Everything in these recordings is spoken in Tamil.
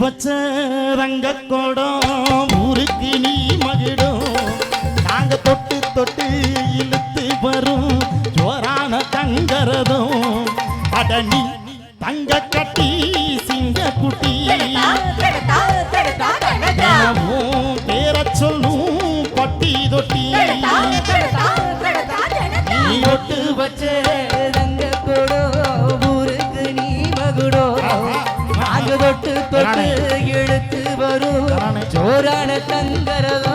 வச்ச ரங்கக்கோடம் ஊருக்கு நீ மகிடும் நாங்க தொட்டு தொட்டு இழுத்து வரும் ஜோரான தங்கரதும் அடனி தங்க கட்டி சிங்க குட்டி பேர சொல்லும் பட்டி தொட்டி நீ ஒட்டு வச்ச ரங்கக்கோடம் ஊருக்கு நீ மகுடம் நாங்க தொட்டு தொட்டு இழுத்து வரும் ஜோரான தங்கரதோ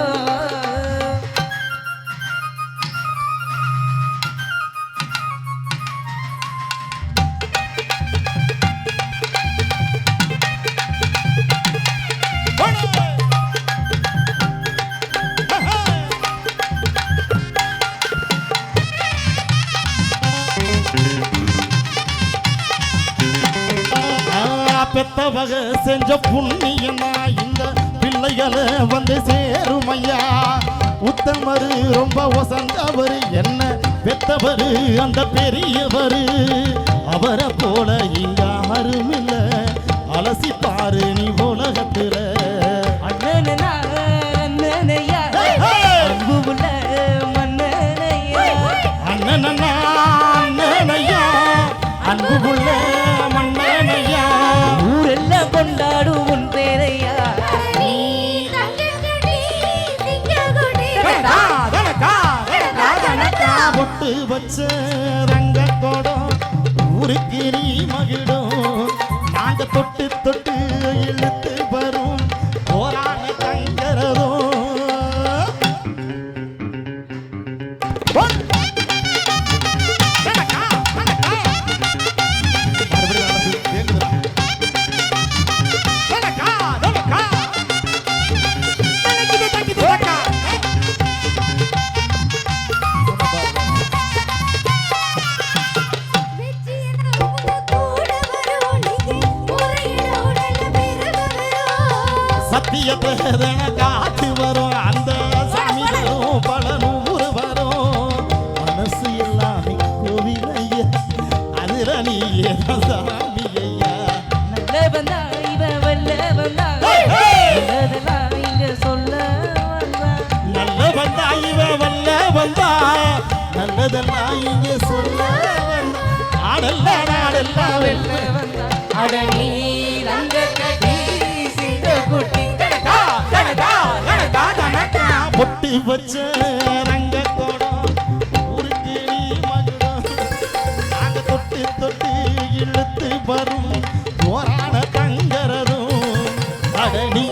பெத்தவக செஞ்ச புண்ணியனா இந்த பிள்ளைகளை வந்து சேருமையா உத்தமரு ரொம்ப வசந்தவரு என்ன பெத்தவரு அந்த பெரியவரு அவரை போல இங்க யாருமில்ல அலசி பாரு நீ உலகத்துல அண்ணனையா அன்புள்ள மன்னனையா அண்ணனையா அன்புள்ள மன்னனையா ஊரெல்லாம் கொண்டாடும் உன் பேரையா பொட்டு வச்ச ரங்கக்கோடம் ஊருக்கு நீ மகிடும் நாங்க தொட்டு தொட்டு இழுத்து வரும் போராட தங்கரதோ சத்தியத்தை காத்து வரும் அந்த சாமிகளும் பல நூறு வரும் மனசு எல்லாமே கோவிலைய அதுல நீ சாமி ஐயா நல்ல வந்தா இவ வல்ல வந்தா நல்லதெல்லாம் இங்க சொல்ல வந்தா நல்ல வந்தா இவ வல்ல வந்தா நல்லதெல்லாம் இங்க சொல்ல வந்தா ஆடல்ல நாடெல்லாம் வெல்ல வந்தா அட நீ ரங்க கட்டி சிங்க குட்டி பொட்டு வச்ச ரங்கக்கோடம் ஊருக்கு நீ மகுடம் நாங்க தொட்டு தொட்டு இழுத்து வரும் போராட தங்கரதும் அடனி